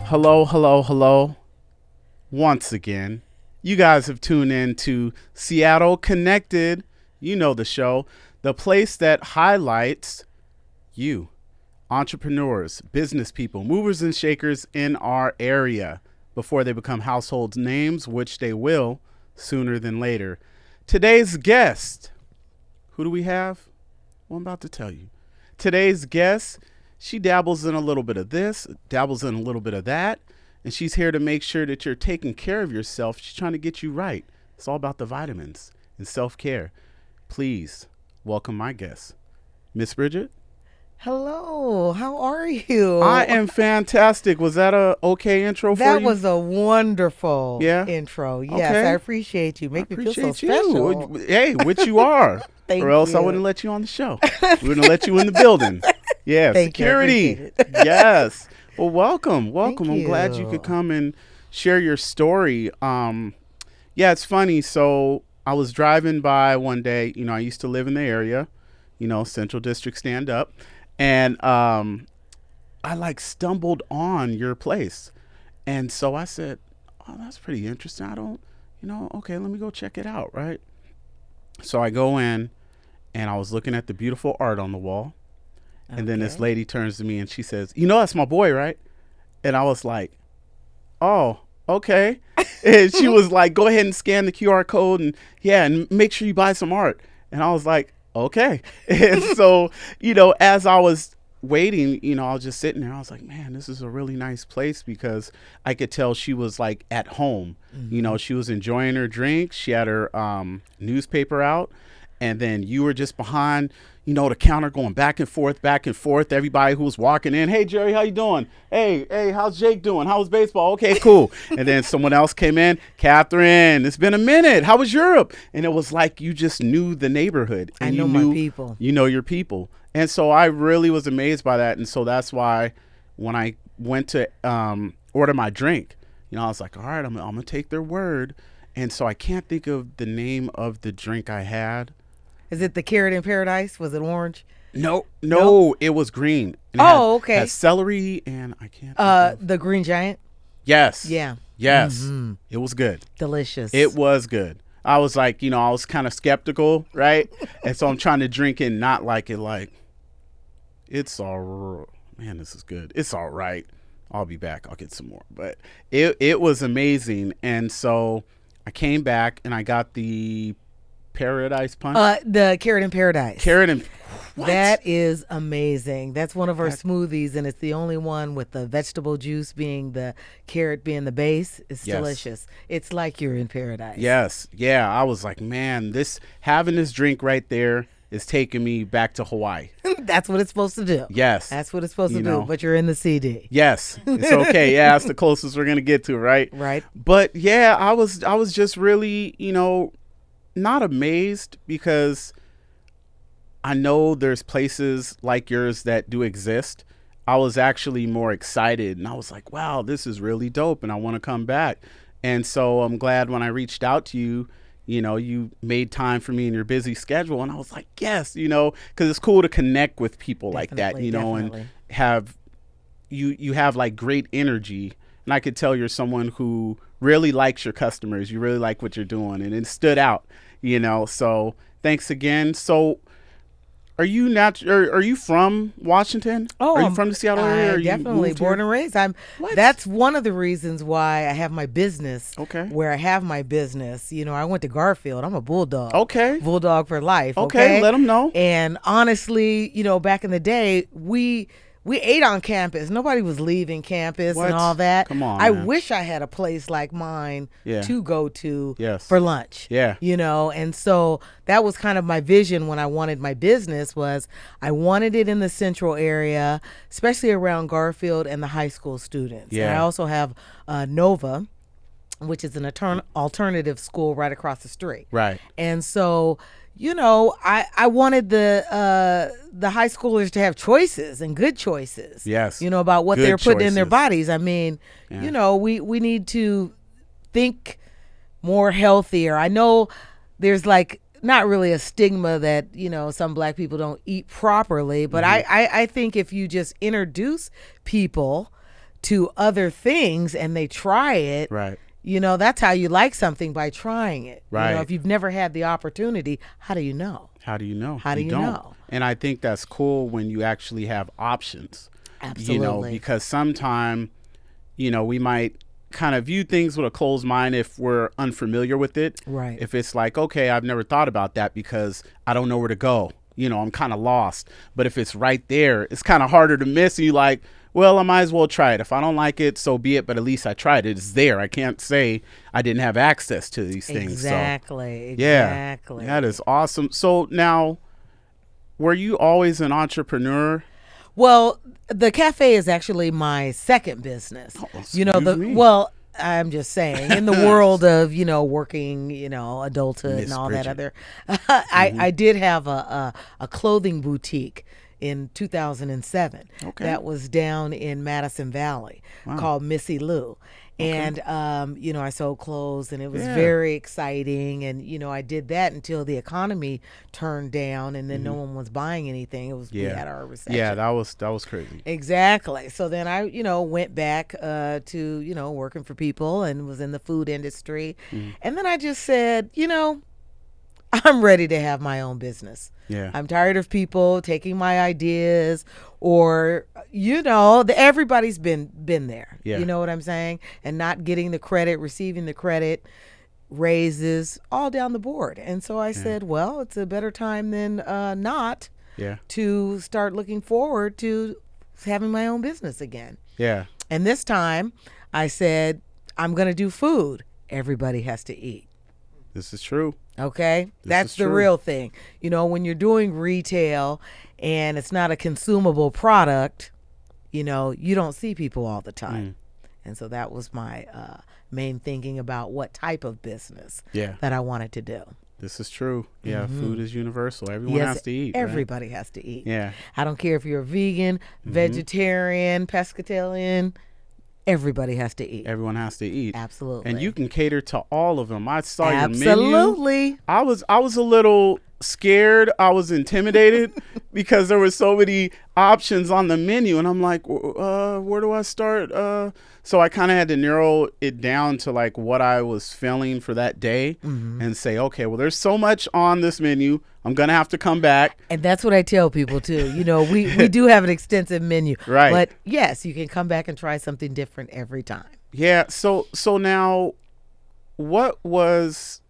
Hello, hello, hello. Once again, you guys have tuned in to Seattle Connected. You know the show, the place that highlights you, entrepreneurs, business people, movers and shakers in our area before they become household names, which they will sooner than later. Today's guest, who do we have? Well, I'm about to tell you. Today's guest, she dabbles in a little bit of this, dabbles in a little bit of that, and she's here to make sure that you're taking care of yourself. She's trying to get you right. It's all about the vitamins and self-care. Please welcome my guest, Miss Bridgette. Hello, how are you? I am fantastic. Was that a okay intro for you? That was a wonderful intro. Yes, Okay. I appreciate you. Make me feel so Appreciate you. special. Hey, which you are. Thank or else I you. wouldn't let you on the show. We wouldn't let you in the building. Yeah, Thank you, I security. appreciate it. Yes. Well, welcome. Thank I'm glad you you. could come and share your story. Yeah, it's funny. So I was driving by one day. You know, I used to live in the area, Central District stand up. And I like stumbled on your place. And so I said, oh, that's pretty interesting. I don't, okay, let me go check it out, right? So I go in and I was looking at the beautiful art on the wall. And then this Okay. lady turns to me and she says, that's my boy, right? And I was like, oh, okay. And she was like, go ahead and scan the QR code and make sure you buy some art. And I was like, okay. And so, as I was waiting, I was just sitting there. I was like, man, this is a really nice place because I could tell she was like at home. She was enjoying her drink. She had her newspaper out. And then you were just behind, the counter going back and forth, back and forth. Everybody who was walking in, hey, Jerry, how you doing? Hey, how's Jake doing? How was baseball? Okay, cool. And then someone else came in, Catherine, it's been a minute. How was Europe? And it was like you just knew the neighborhood. And I know my people. You know your people. And so I really was amazed by that. And so that's why when I went to order my drink, I was like, all right, I'm going to take their word. And so I can't think of the name of the drink I had. Is it the carrot in paradise? Was it orange? No, it was green. And Okay. Had celery and I can't. The Green Giant? Yes. Yeah. Yes. Mm-hmm. It was good. Delicious. It was good. I was like, I was kind of skeptical, right? And so I'm trying to drink it and not like it like, it's all, man, this is good. It's all right. I'll be back. I'll get some more. But it was amazing. And so I came back and I got the Paradise Punch. The carrot in paradise. Carrot and what? That is amazing. That's one of our smoothies, and it's the only one with the vegetable juice being the carrot being the base. It's Yes. delicious. It's like you're in paradise. Yes. Yeah. I was like, man, having this drink right there is taking me back to Hawaii. That's what it's supposed to do. Yes. That's what it's supposed to You know. do, but you're in the CD. Yes. It's okay. Yeah. That's the closest we're going to get to. Right. Right. But yeah, I was just really, not amazed because I know there's places like yours that do exist. I was actually more excited and I was like, wow, this is really dope and I want to come back. And so I'm glad when I reached out to you, you made time for me in your busy schedule. And I was like, yes, because it's cool to connect with people like that, Definitely. and have you have like great energy. And I could tell you're someone who really likes your customers. You really like what you're doing and it stood out. So thanks again. So are you from Washington? Are you from the Seattle area? Or you Definitely moved born here? and raised. What? That's one of the reasons why I have my business. Okay. Where I have my business. I went to Garfield. I'm a bulldog. Okay. Bulldog for life. Okay, let 'em know. And honestly, back in the day, we ate on campus. Nobody was leaving campus What? and all that. Come on, I man. wish I had a place like mine Yeah. to go to Yes. for lunch. Yeah. And so that was kind of my vision when I wanted my business was I wanted it in the central area, especially around Garfield and the high school students. Yeah. And I also have Nova, which is an alternative school right across the street. Right. And so, I wanted the high schoolers to have choices and good choices. Yes. About what Good they're putting in their choices. bodies. I mean, we need to think more healthier. I know there's like not really a stigma that, some black people don't eat properly, but I think if you just introduce people to other things and they try it, Right. That's how you like something, by trying it. Right. If you've never had the opportunity, how do you know? How do you know? How do you don't. know? And I think that's cool when you actually have options. Absolutely. Because sometime, we might kind of view things with a closed mind if we're unfamiliar with it. Right. If it's like, okay, I've never thought about that because I don't know where to go. I'm kind of lost. But if it's right there, it's kind of harder to miss. And you're like, well, I might as well try it. If I don't like it, so be it. But at least I tried it. It's there. I can't say I didn't have access to these things. Exactly. So, yeah, that is awesome. So now, were you always an entrepreneur? Well, the cafe is actually my second business. I'm just saying, in the world of, working, adulthood Miss and all Bridgette. that other, I did have a clothing boutique in 2007. Okay. That was down in Madison Valley called Missy Lou. And, I sold clothes, and it was very exciting. And, I did that until the economy turned down, and then no one was buying anything. It was, we had our recession. Yeah, that was crazy. Exactly. So then I, went back to, working for people and was in the food industry. And then I just said, I'm ready to have my own business. Yeah. I'm tired of people taking my ideas or, everybody's been there. Yeah. You know what I'm saying? And not getting the credit, receiving the credit, raises, all down the board. And so I said, well, it's a better time than not to start looking forward to having my own business again. Yeah. And this time I said, I'm going to do food. Everybody has to eat. This is true. Okay, that's the real thing. When you're doing retail and it's not a consumable product, you don't see people all the time. And so that was my main thinking about what type of business that I wanted to do. This is true. Yeah, food is universal. Everyone has to eat. Everybody has to eat. Yeah. I don't care if you're a vegan, vegetarian, pescatarian. Everybody has to eat. Everyone has to eat. Absolutely. And you can cater to all of them. I saw your menu. Absolutely. I was a little scared. I was intimidated because there were so many options on the menu, and I'm like, where do I start? So I kind of had to narrow it down to like what I was feeling for that day and say, okay, well, there's so much on this menu. I'm going to have to come back. And that's what I tell people too. We do have an extensive menu. Right. But yes, you can come back and try something different every time. Yeah. So now, what was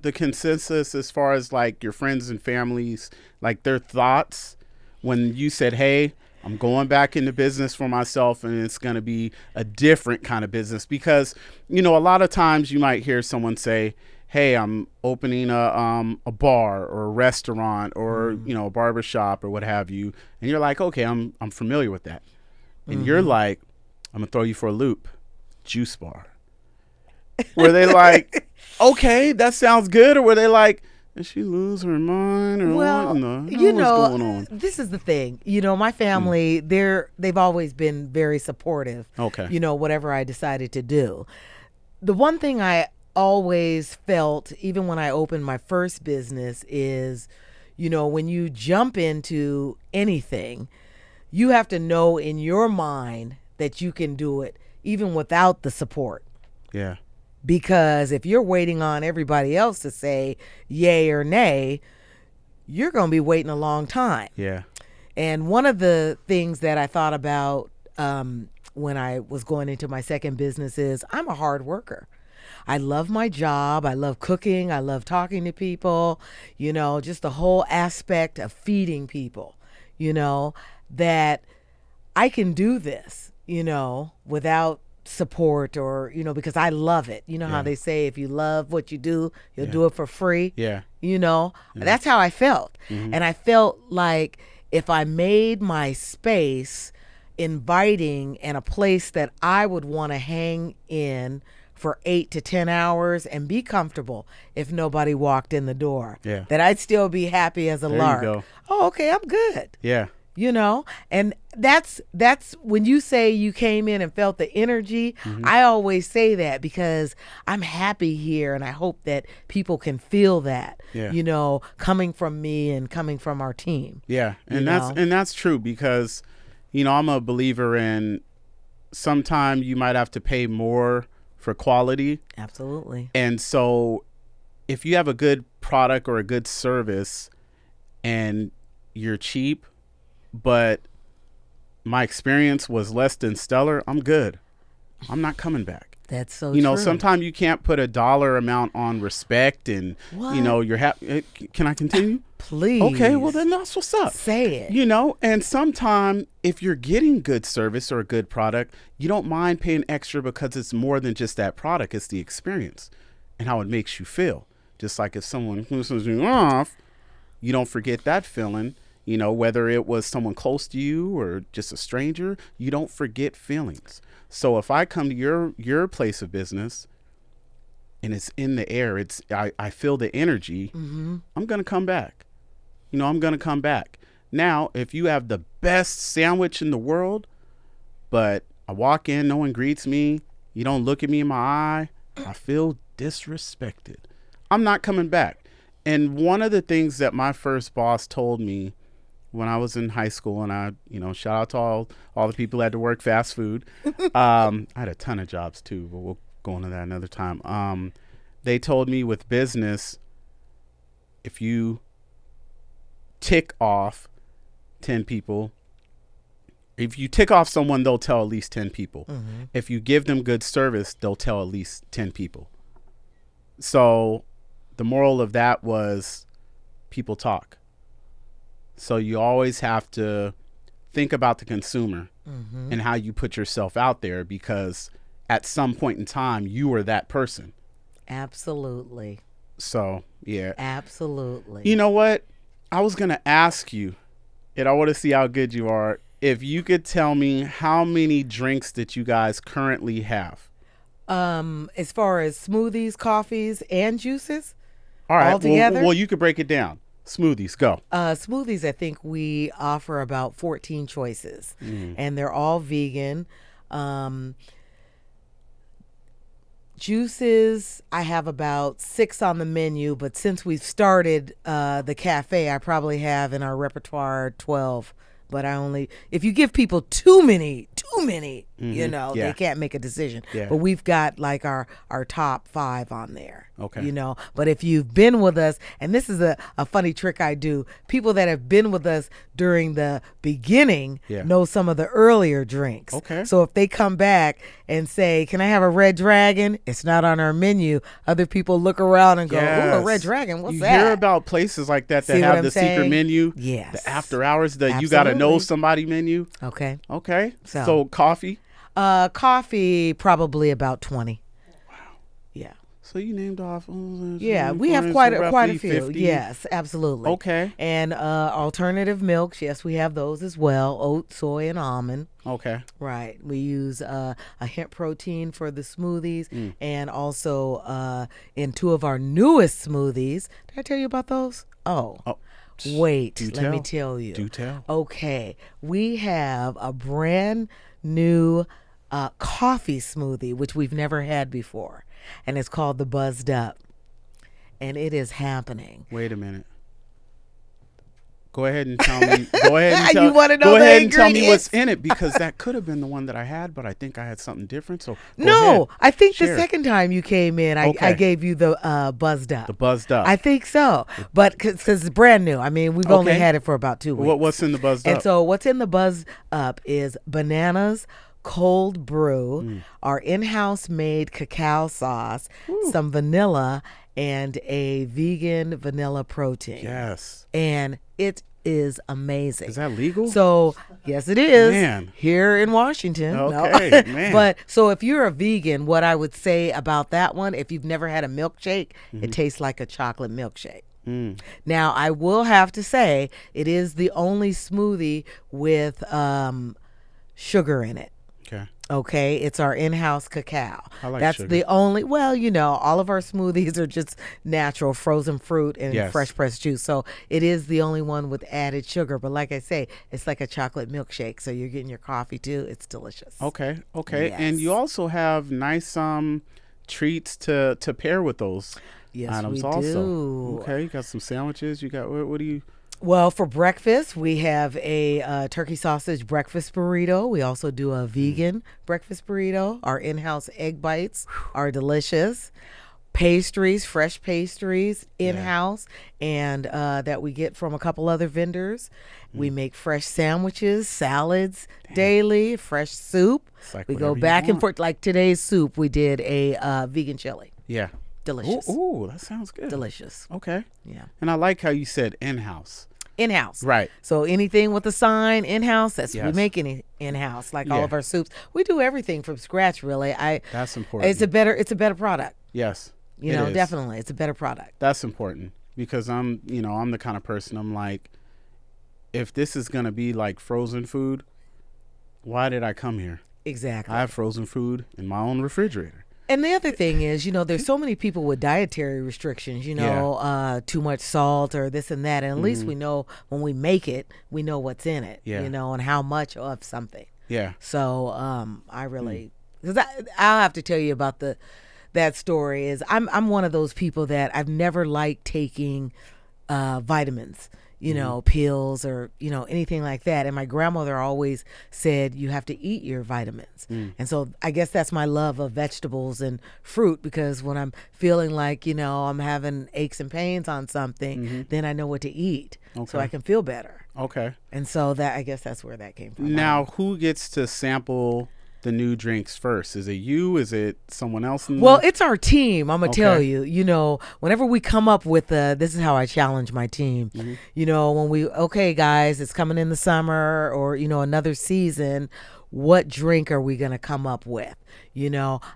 the consensus as far as like your friends and families, like their thoughts when you said, hey, I'm going back into business for myself and it's going to be a different kind of business? Because, a lot of times you might hear someone say, hey, I'm opening a bar or a restaurant or, a barbershop or what have you. And you're like, okay, I'm familiar with that. And you're like, I'm going to throw you for a loop. Juice bar. Were they like, okay, that sounds good? Or were they like, did she lose her mind or what? What's going on? This is the thing. My family, they've always been very supportive. Okay. Whatever I decided to do. The one thing I always felt, even when I opened my first business, is, when you jump into anything, you have to know in your mind that you can do it even without the support. Yeah. Because if you're waiting on everybody else to say yay or nay, you're going to be waiting a long time. Yeah. And one of the things that I thought about when I was going into my second business is I'm a hard worker. I love my job. I love cooking. I love talking to people, just the whole aspect of feeding people, that I can do this, without support or, because I love it. How they say, if you love what you do, you'll do it for free. Yeah. That's how I felt. And I felt like if I made my space inviting and a place that I would want to hang in for 8 to 10 hours and be comfortable if nobody walked in the door, that I'd still be happy as a lark. You go. Oh, okay, I'm good. Yeah. And that's when you say you came in and felt the energy, I always say that because I'm happy here and I hope that people can feel that, coming from me and coming from our team. Yeah. And that's true because, I'm a believer in sometimes you might have to pay more for quality. Absolutely. And so if you have a good product or a good service and you're cheap, but my experience was less than stellar, I'm good. I'm not coming back. That's so You know, true. sometimes you can't put a dollar amount on respect and, What? you know, you're happy. Can I continue? Please. Okay, well, then that's what's up. Say it. You know, and sometimes if you're getting good service or a good product, you don't mind paying extra because it's more than just that product. It's the experience and how it makes you feel. Just like if someone pisses you off, you don't forget that feeling. You know, whether it was someone close to you or just a stranger, you don't forget feelings. So if I come to your place of business and it's in the air, I feel the energy, I'm going to come back. You know, I'm going to come back. Now, if you have the best sandwich in the world, but I walk in, no one greets me, you don't look at me in my eye, I feel disrespected. I'm not coming back. And one of the things that my first boss told me when I was in high school, and I, you know, shout out to all the people that had to work fast food. I had a ton of jobs too, but we'll go into that another time. They told me with business, if you tick off 10 people, if you tick off someone, they'll tell at least 10 people. If you give them good service, they'll tell at least 10 people. So the moral of that was people talk. So you always have to think about the consumer and how you put yourself out there, because at some point in time, you are that person. Absolutely. So, yeah. Absolutely. You know what? I was going to ask you, and I want to see how good you are, if you could tell me how many drinks that you guys currently have. As far as smoothies, coffees, and juices, All right. all together? Well, you could break it down. Smoothies, go. Smoothies, I think we offer about 14 choices, and they're all vegan. Juices, I have about 6 on the menu, but since we've started the cafe, I probably have in our repertoire 12. But if you give people too many, you know, they can't make a decision. Yeah. But we've got like our top 5 on there. Okay. You know, but if you've been with us, and this is a funny trick I do, people that have been with us during the beginning know some of the earlier drinks. Okay. So if they come back and say, "Can I have a Red Dragon?" It's not on our menu. Other people look around and go, "Ooh, a Red Dragon, what's that?" You hear about places like that See have what the I'm saying? secret menu. Yes. The after hours, the you got to know somebody menu. Okay. Okay. So- So coffee. Coffee, probably about 20. Wow. Yeah. So you named off. Yeah, we have quite a roughly few. 50. Yes, absolutely. Okay. And alternative milks, yes, we have those as well. Oat, soy, and almond. Okay. Right. We use a hemp protein for the smoothies, and also in 2 of our newest smoothies. Did I tell you about those? Oh. Wait, let me tell you. Do tell. Okay. We have a brand new coffee smoothie, which we've never had before. And it's called the Buzzed Up. And it is happening. Wait a minute. Go ahead and tell me. Go ahead and tell, You wanna know go the ahead and tell me what's ingredients? in it, because that could have been the one that I had, but I think I had something different. So go No, ahead. I think Share. the second time you came in, I Okay. gave you the Buzzed Up. The Buzzed Up. I think so. But because it's brand new. I mean, we've only Okay. had it for about 2 weeks. What's in the Buzzed And Up? so what's in the Buzz Up is bananas, cold brew, our in-house made cacao sauce, some vanilla, and a vegan vanilla protein. Yes. And it is amazing. Is that legal? So, yes, it is. Man. Here in Washington. Okay, man. But so if you're a vegan, what I would say about that one, if you've never had a milkshake, it tastes like a chocolate milkshake. Now, I will have to say, it is the only smoothie with sugar in it. Okay. Okay, it's our in-house cacao. I like That's sugar. the only, well, you know, all of our smoothies are just natural frozen fruit and Yes. fresh pressed juice. So it is the only one with added sugar. But like I say, it's like a chocolate milkshake. So you're getting your coffee too. It's delicious. Okay. Okay. And Yes. you also have nice treats to pair with those Yes, items we also. do. Okay. You got some sandwiches. You got what do you? Well, for breakfast, we have a turkey sausage breakfast burrito. We also do a vegan breakfast burrito. Our in-house egg bites are delicious. Pastries, fresh pastries in-house, and that we get from a couple other vendors. We make fresh sandwiches, salads daily, fresh soup. Like We go whatever you back and want. forth. Like today's soup, we did a vegan chili. Yeah. Delicious. Ooh, that sounds good. Delicious. Okay. Yeah. And I like how you said in-house. In-house. Right. So anything with a sign in-house, that's we Yes. make any in-house. Like all Yeah. of our soups, we do everything from scratch. Really, That's important. it's a better product. Yes. You it know, is. definitely, it's a better product. That's important because I'm the kind of person, I'm like, if this is going to be like frozen food, why did I come here? Exactly. I have frozen food in my own refrigerator. And the other thing is, there's so many people with dietary restrictions, too much salt or this and that. And at least we know when we make it, we know what's in it, Yeah. and how much of something. Yeah. So I really, because I'll have to tell you about that story. Is I'm one of those people that I've never liked taking vitamins, pills or anything like that. And my grandmother always said you have to eat your vitamins. And so I guess that's my love of vegetables and fruit, because when I'm feeling like I'm having aches and pains on something, then I know what to eat, so Okay. I can feel better. Okay. And so I guess that's where that came from. Now, who gets to sample the new drinks first? Is it you? Is it someone else? Well, it's our team. I'm going to tell Okay. you, whenever we come up with this is how I challenge my team. When okay, guys, it's coming in the summer or, another season, what drink are we going to come up with?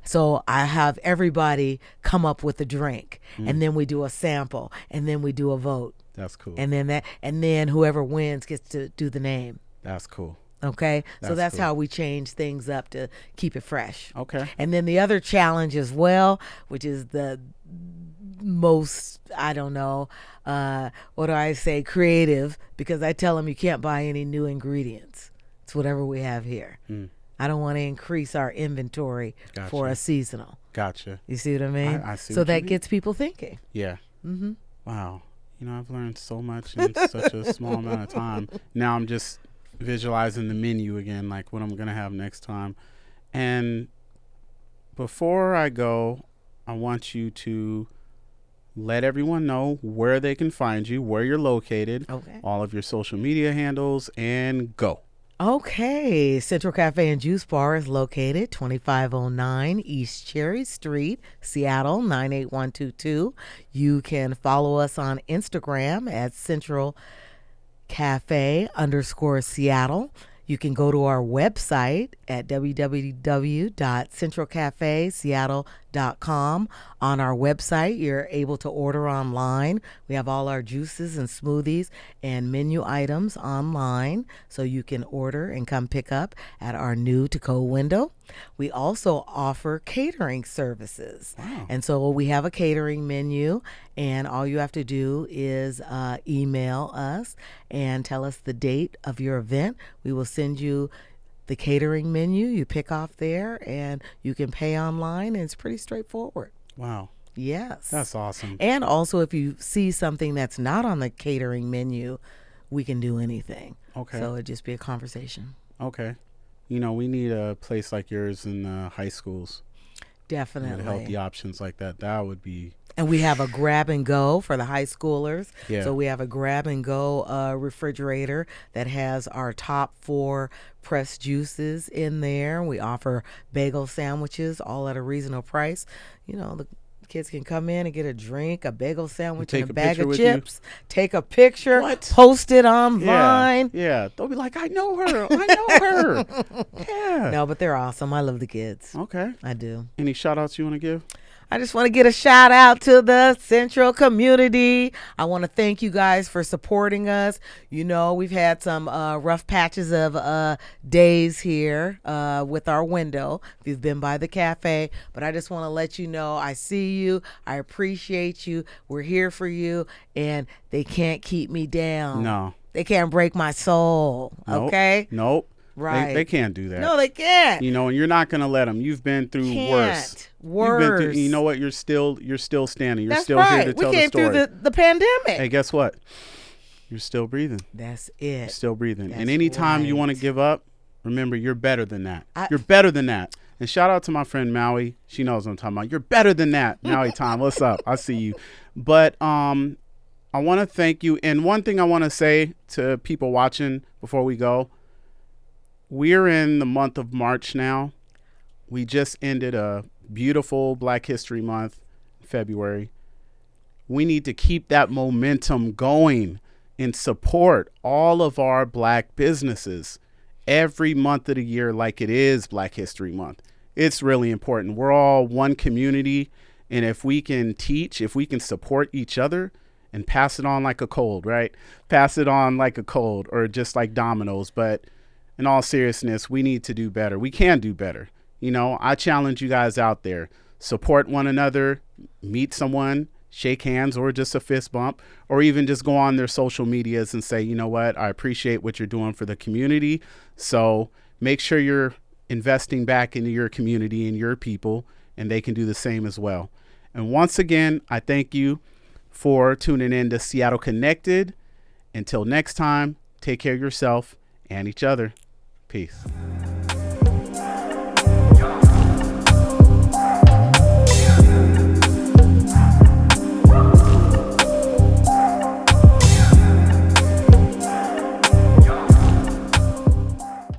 So I have everybody come up with a drink, and then we do a sample, and then we do a vote. That's cool. And then whoever wins gets to do the name. That's cool. Okay, so That's that's cool. how we change things up to keep it fresh. Okay. And then the other challenge as well, which is the most, I don't know, what do I say, creative, because I tell them you can't buy any new ingredients. It's whatever we have here. I don't want to increase our inventory for Gotcha. a seasonal. Gotcha. You see what I mean? I see So what you that mean. gets people thinking. Yeah. Wow. I've learned so much in such a small amount of time. Now I'm just visualizing the menu again, like what I'm going to have next time. And before I go, I want you to let everyone know where they can find you, where you're located, Okay. all of your social media handles, and go. Okay, Central Cafe and Juice Bar is located 2509 East Cherry Street, Seattle 98122. You can follow us on Instagram at Central Cafe _Seattle. You can go to our website at www.centralcafeseattle.com. On our website, you're able to order online. We have all our juices and smoothies and menu items online, so you can order and come pick up at our new to-go window. We also offer catering services. Wow. And so we have a catering menu, and all you have to do is email us and tell us the date of your event. We will send you the catering menu. You pick off there, and you can pay online, and it's pretty straightforward. Wow. Yes. That's awesome. And also, if you see something that's not on the catering menu, we can do anything. Okay. So it'd just be a conversation. Okay. We need a place like yours in high schools. Definitely. Healthy options like that. That would be. And we have a grab and go for the high schoolers. Yeah. So we have a grab and go refrigerator that has our top 4 pressed juices in there. We offer bagel sandwiches, all at a reasonable price. The kids can come in and get a drink, a bagel sandwich, take and a a bag picture of with you? chips. Take a picture, What? post it online. Yeah. They'll be like, I know her. I know her. Yeah. No, but they're awesome. I love the kids. Okay. I do. Any shout outs you want to give? I just want to get a shout out to the Central community. I want to thank you guys for supporting us. We've had some rough patches of days here with our window, if you've been by the cafe. But I just want to let you know I see you. I appreciate you. We're here for you. And they can't keep me down. No. They can't break my soul. Nope. Okay? Nope. Right. They can't do that. No, they can't. And you're not going to let them. You've been through worse. Worse. You've been through, you know what? You're still standing. You're That's still right. here to We tell came the story. through the pandemic. Hey, guess what? You're still breathing. That's You're it. still breathing. That's And anytime you want to right. give up, remember, you're better than that. You're better than that. And shout out to my friend Maui. She knows what I'm talking about. You're better than that. Maui time. What's up? I see you. But I want to thank you. And one thing I want to say to people watching before we go, we're in the month of March now. We just ended a beautiful Black History Month, February. We need to keep that momentum going and support all of our Black businesses every month of the year like it is Black History Month. It's really important. We're all one community, and if we can teach, if we can support each other and pass it on like a cold, right? Pass it on like a cold, or just like dominoes. But in all seriousness, we need to do better. We can do better. You know, I challenge you guys out there. Support one another, meet someone, shake hands, or just a fist bump, or even just go on their social medias and say, you know what, I appreciate what you're doing for the community. So make sure you're investing back into your community and your people, and they can do the same as well. And once again, I thank you for tuning in to Seattle Connected. Until next time, take care of yourself and each other. Peace.